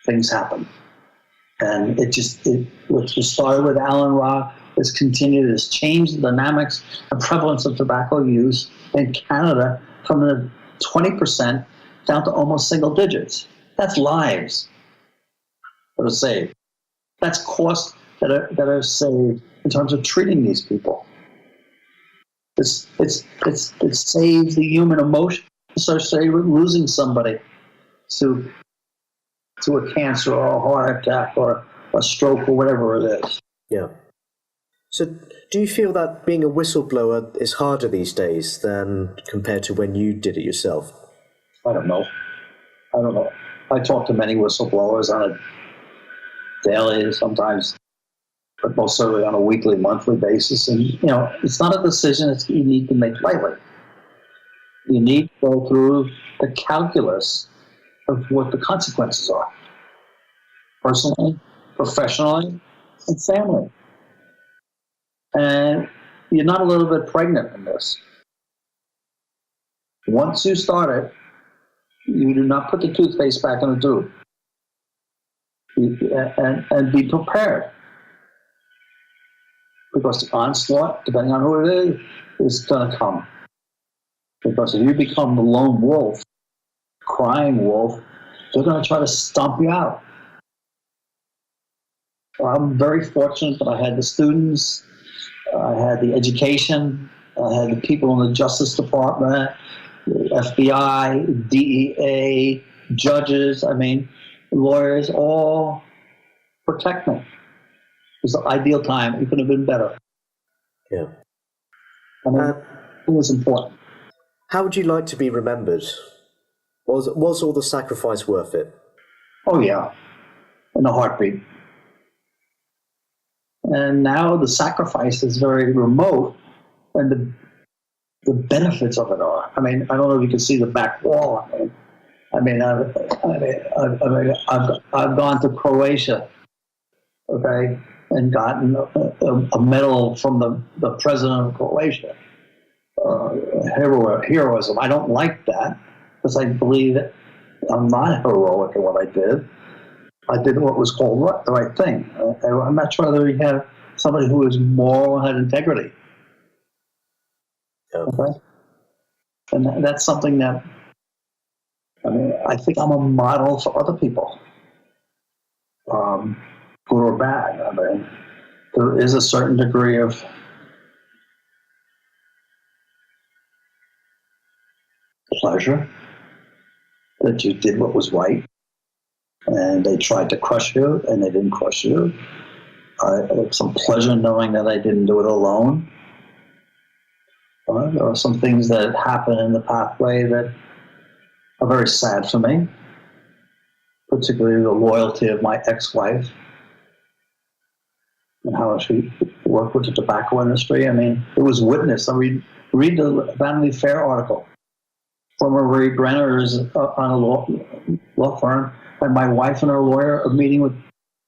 Things happen. And what started with Alan Rock has continued, has changed the dynamics and prevalence of tobacco use in Canada from the 20% down to almost single digits. That's lives that are saved. That's costs that are saved in terms of treating these people. It saves the human emotion associated with losing somebody to a cancer or a heart attack or a stroke or whatever it is. Yeah. So do you feel that being a whistleblower is harder these days than compared to when you did it yourself? I don't know. I talk to many whistleblowers on a daily, sometimes, but most certainly on a weekly, monthly basis. And, it's not a decision that you need to make lightly. You need to go through the calculus of what the consequences are, personally, professionally, and family. And you're not a little bit pregnant in this. Once you start it, you do not put the toothpaste back in the tube. And be prepared. Because the onslaught, depending on who it is going to come. Because if you become the lone wolf, crying wolf, they're going to try to stomp you out. I'm very fortunate that I had the students, I had the education, I had the people in the Justice Department, the FBI, DEA, judges, lawyers, all protect me. It was the ideal time. It could have been better. Yeah. It was important. How would you like to be remembered? Was all the sacrifice worth it? Oh, yeah. In a heartbeat. And now the sacrifice is very remote, and the benefits of it are. I don't know if you can see the back wall. I've gone to Croatia, okay, and gotten a medal from the president of Croatia. Heroism. I don't like that because I believe that I'm not heroic in what I did. I did what was called the right thing. I'm not sure whether we have somebody who is moral and had integrity. Yeah. Okay? And that's something that, I think I'm a model for other people, good or bad. There is a certain degree of pleasure that you did what was right, and they tried to crush you, and they didn't crush you. I had some pleasure knowing that I didn't do it alone. There are some things that happen in the pathway that are very sad for me, particularly the loyalty of my ex-wife and how she worked with the tobacco industry. I mean, it was witnessed. I read the Vanity Fair article. Former Marie Brenner is on a law firm, and my wife and her lawyer are meeting with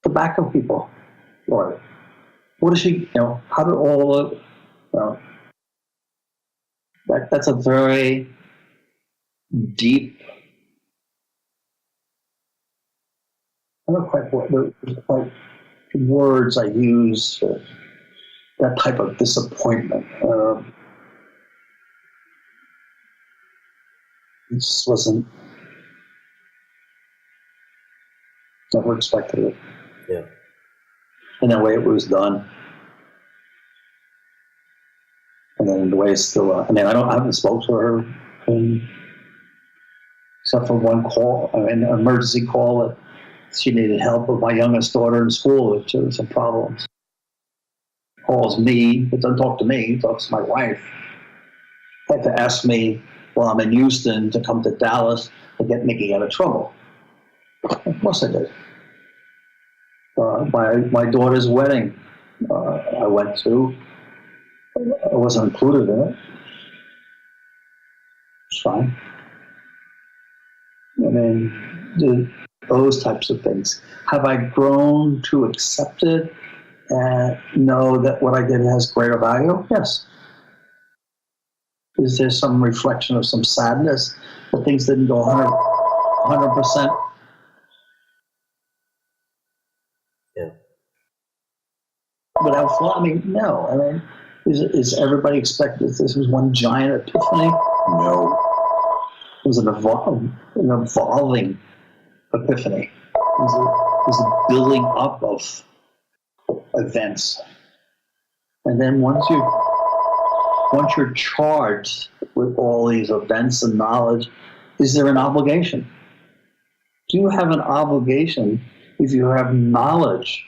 tobacco people. Lawyer. What is she, how did all of, that's a very deep, I don't know quite what words I use for that type of disappointment. It just wasn't, never expected it. Yeah. And the way it was done. And then the way it's still, I haven't spoken to her except for one call, an emergency call that she needed help with my youngest daughter in school, which there was some problems. Calls me, but doesn't talk to me, talks to my wife. Had to ask me while I'm in Houston to come to Dallas to get Mickey out of trouble. Of course I did. My daughter's wedding, I went to. I wasn't included in it. It's fine. I mean, those types of things. Have I grown to accept it and know that what I did has greater value? Yes. Is there some reflection of some sadness that things didn't go 100%? Yeah. Without flaw? I mean, no. I mean, is everybody expected that this was one giant epiphany? No. It was an evolving epiphany. It was a building up of events. And then once you're charged with all these events and knowledge, is there an obligation? Do you have an obligation if you have knowledge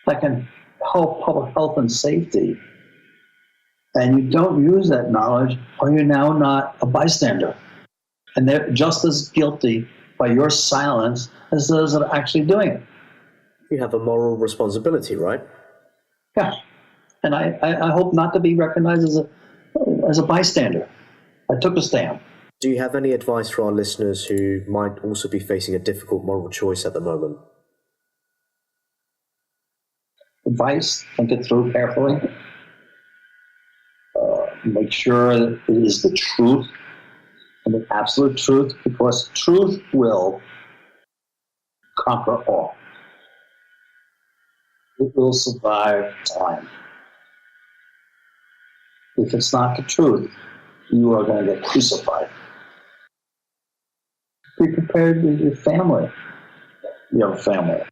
that can help public health and safety, and you don't use that knowledge, are you now not a bystander? And they're just as guilty by your silence as those that are actually doing it. You have a moral responsibility, right? Yeah. And I hope not to be recognized as a bystander. I took a stand. Do you have any advice for our listeners who might also be facing a difficult moral choice at the moment? Advice, think it through carefully. Make sure that it is the truth and the absolute truth, because truth will conquer all. It will survive time. If it's not the truth, you are going to get crucified. Be prepared with your family. You have a family.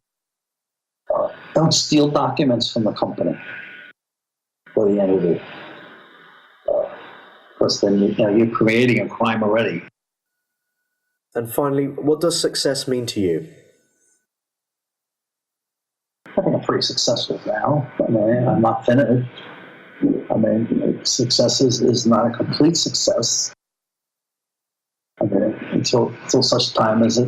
Don't steal documents from the company or the entity. Because then you're creating a crime already. And finally, what does success mean to you? I think I'm pretty successful now. I mean, I'm not finished. I mean, success is not a complete success. I mean, until such time as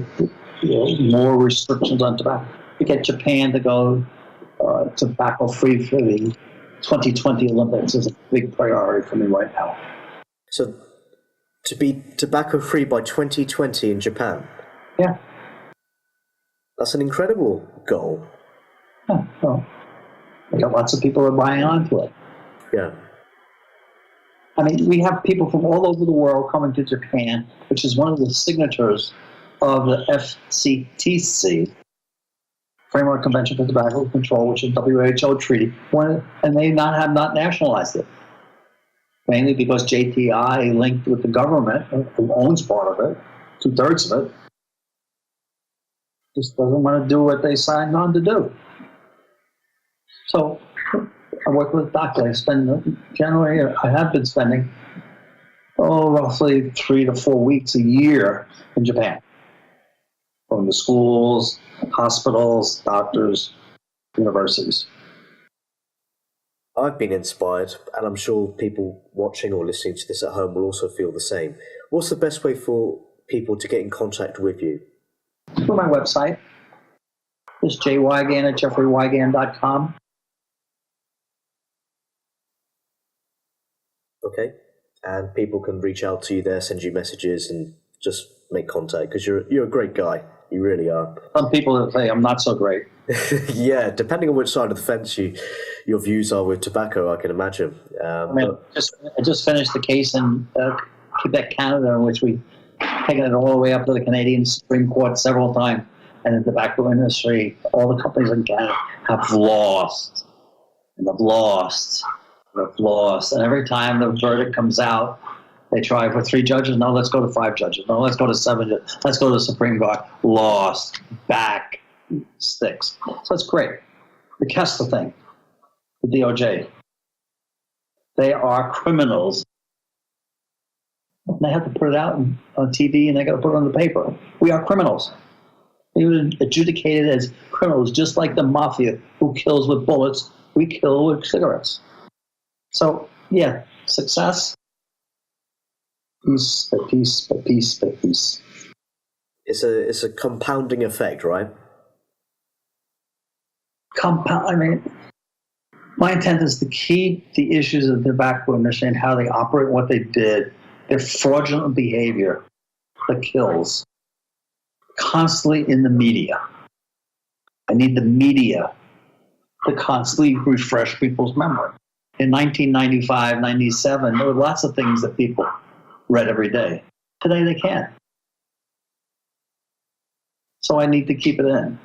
more restrictions on tobacco. We get Japan to go tobacco-free for the 2020 Olympics is a big priority for me right now. So, to be tobacco-free by 2020 in Japan? Yeah. That's an incredible goal. Yeah, well, I got lots of people are buying onto it. Yeah. I mean, we have people from all over the world coming to Japan, which is one of the signatures of the FCTC, Framework Convention for Tobacco Control, which is a WHO treaty, and they have not nationalized it. Mainly because JTI linked with the government, who owns part of it, 2/3 of it, just doesn't want to do what they signed on to do. So I work with doctors. I have been spending roughly 3 to 4 weeks a year in Japan. Going to schools, hospitals, doctors, universities. I've been inspired, and I'm sure people watching or listening to this at home will also feel the same. What's the best way for people to get in contact with you? Through my website. It's jwigand at jeffreywigand.com. Okay. And people can reach out to you there, send you messages, and just make contact, because you're a great guy. You really are. Some people say I'm not so great. Yeah, depending on which side of the fence your views are with tobacco, I can imagine. I just finished the case in Quebec, Canada, in which we've taken it all the way up to the Canadian Supreme Court several times. And the tobacco industry, all the companies in Canada have lost. And they've lost. They've lost. And every time the verdict comes out, they try for 3 judges. No, let's go to 5 judges. No, let's go to 7 judges. Let's go to the Supreme Court. Lost. Back. Sticks. So it's great. The Kessler thing. The DOJ. They are criminals. They have to put it out on TV, and they got to put it on the paper. We are criminals. We were adjudicated as criminals, just like the mafia, who kills with bullets. We kill with cigarettes. So, yeah, success. Piece by piece by piece by piece. It's a compounding effect, right? I mean, my intent is to keep the issues of the tobacco industry and how they operate, what they did, their fraudulent behavior that kills, constantly in the media. I need the media to constantly refresh people's memory. In 1995, 97, there were lots of things that people read every day. Today they can't. So I need to keep it in.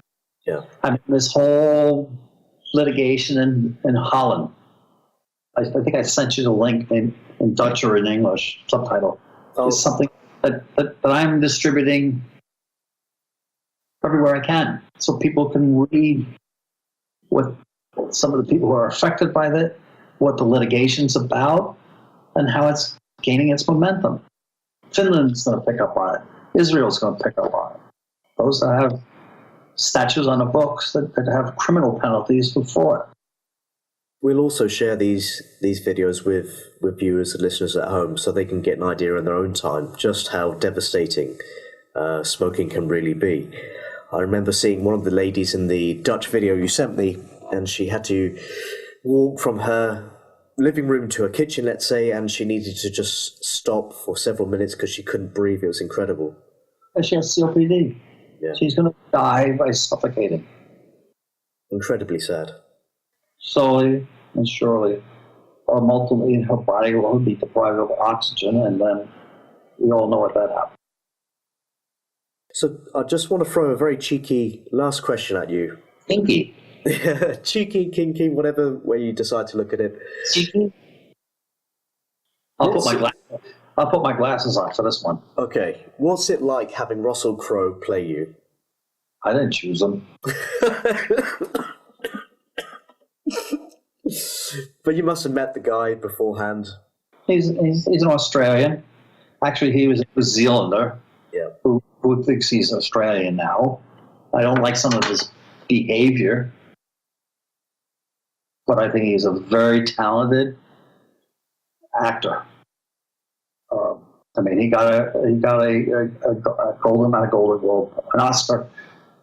Yeah. I mean, this whole litigation in Holland, I think I sent you the link in Dutch or in English, subtitle. It's something that I'm distributing everywhere I can, so people can read what some of the people who are affected by it, what the litigation's about, and how it's gaining its momentum. Finland's going to pick up on it. Israel's going to pick up on it. Those that have statutes on the books that have criminal penalties for fraud. We'll also share these videos with viewers and listeners at home, so they can get an idea in their own time just how devastating smoking can really be. I remember seeing one of the ladies in the Dutch video you sent me, and she had to walk from her living room to her kitchen, let's say, and she needed to just stop for several minutes because she couldn't breathe. It was incredible. And she has COPD. Yeah. She's going to die by suffocating. Incredibly sad. Slowly and surely, or ultimately her body will be deprived of oxygen, and then we all know what that happens. So I just want to throw a very cheeky last question at you. Kinky. Cheeky, kinky, whatever way you decide to look at it. Cheeky? I'll put my glasses on for this one. Okay. What's it like having Russell Crowe play you? I didn't choose him. But you must have met the guy beforehand. He's an Australian. Actually, he was a New Zealander. Yeah. Who thinks he's Australian now. I don't like some of his behavior, but I think he's a very talented actor. I mean, he got a golden, not a Golden Globe, an Oscar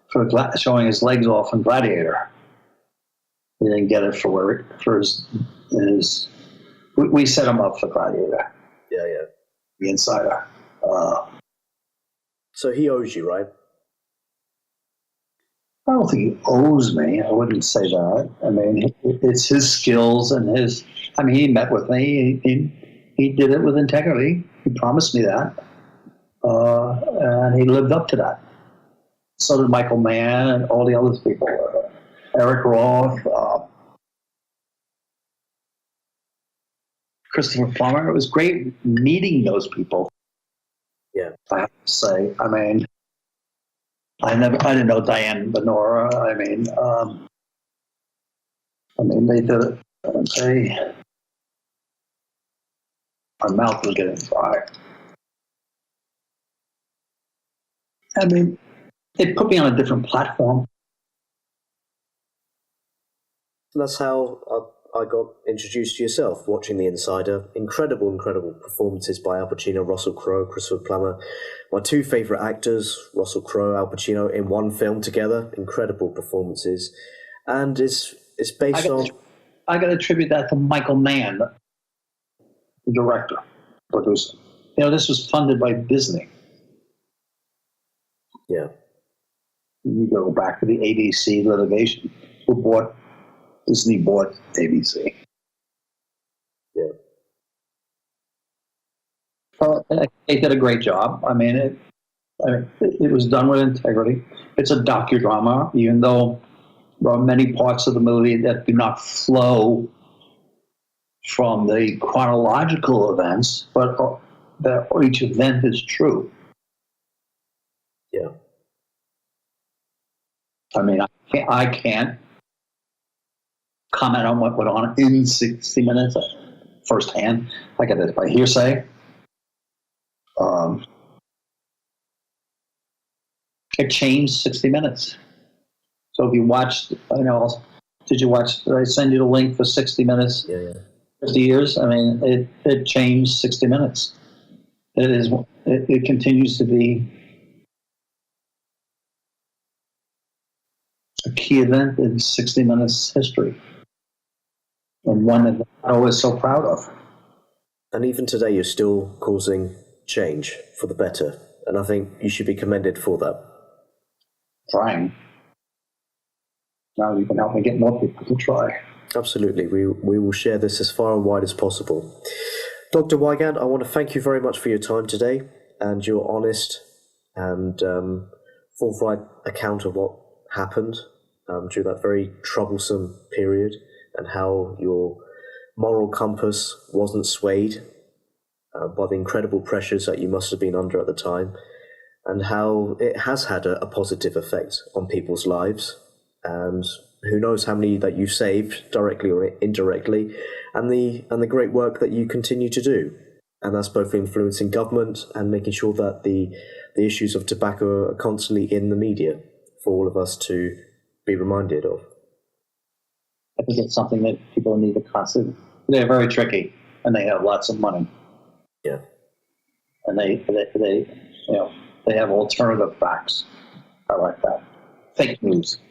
for showing his legs off in Gladiator. He didn't get it for his. We set him up for Gladiator. Yeah. The Insider. So he owes you, right? I don't think he owes me. I wouldn't say that. I mean, it's his skills and his. I mean, he met with me. He did it with integrity. He promised me that, and he lived up to that. So did Michael Mann and all the other people. Eric Roth, Christopher Plummer. It was great meeting those people. Yeah, I have to say. I mean, I didn't know Diane Benora. I mean, they did it. My mouth was getting dry. I mean, it put me on a different platform. that's how I got introduced to yourself watching The Insider. Incredible performances by Al Pacino, Russell Crowe, Christopher Plummer. My two favourite actors, Russell Crowe, Al Pacino, in one film together. Incredible performances. And it's based on... I got to attribute that to Michael Mann, the director, producer. This was funded by Disney. Yeah. You go back to the ABC litigation. Disney bought ABC. Yeah. Well, they did a great job. I mean, it was done with integrity. It's a docudrama, even though there are many parts of the movie that do not flow from the chronological events, but that each event is true. Yeah. I mean, I can't comment on what went on in 60 minutes firsthand. I get it by hearsay. It changed 60 minutes. So if you watched, did you watch, did I send you the link for 60 minutes? Yeah. 50 years? I mean, it changed 60 minutes. It continues to be a key event in 60 Minutes history, and one that I'm always so proud of. And even today, you're still causing change for the better, and I think you should be commended for that. Trying. Now you can help me get more people to try. Absolutely. We will share this as far and wide as possible. Dr. Wigand, I want to thank you very much for your time today and your honest and forthright account of what happened through that very troublesome period, and how your moral compass wasn't swayed by the incredible pressures that you must have been under at the time, and how it has had a positive effect on people's lives, and who knows how many that you've saved directly or indirectly, and the great work that you continue to do. And that's both influencing government and making sure that the issues of tobacco are constantly in the media for all of us to be reminded of. I think it's something that people need to consider. They're very tricky, and they have lots of money. Yeah. And they have alternative facts. I like that. Fake news.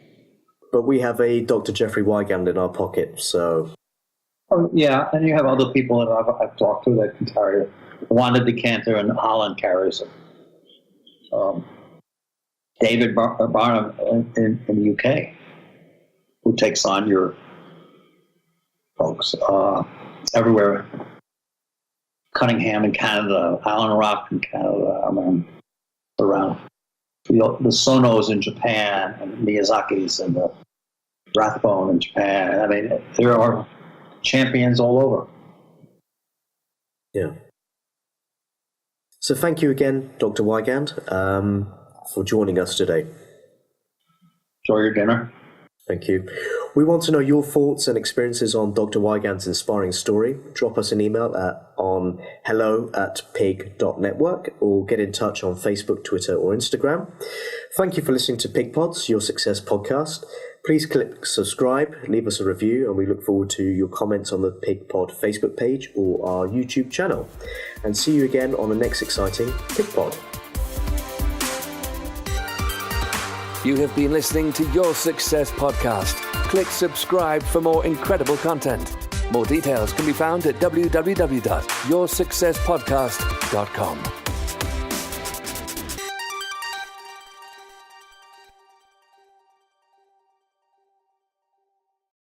But we have a Dr. Jeffrey Wigand in our pocket, so... Oh, yeah, and you have other people that I've talked to that can carry it. Wanda Decanter in Holland carries it. David Barnum in the UK, who takes on your folks everywhere. Cunningham in Canada, Alan Rock in Canada, around the Sonos in Japan, and Miyazaki's and the Rathbone in Japan. I mean, there are champions all over. Yeah. So thank you again, Dr. Wigand, for joining us today. Enjoy your dinner. Thank you. We want to know your thoughts and experiences on Dr. Wigand's inspiring story. Drop us an email on hello@pig.network, or get in touch on Facebook, Twitter, or Instagram. Thank you for listening to Pig Pods, your success podcast. Please click subscribe, leave us a review, and we look forward to your comments on the Pig Pod Facebook page or our YouTube channel. And see you again on the next exciting Pig Pod. You have been listening to Your Success Podcast. Click subscribe for more incredible content. More details can be found at www.yoursuccesspodcast.com.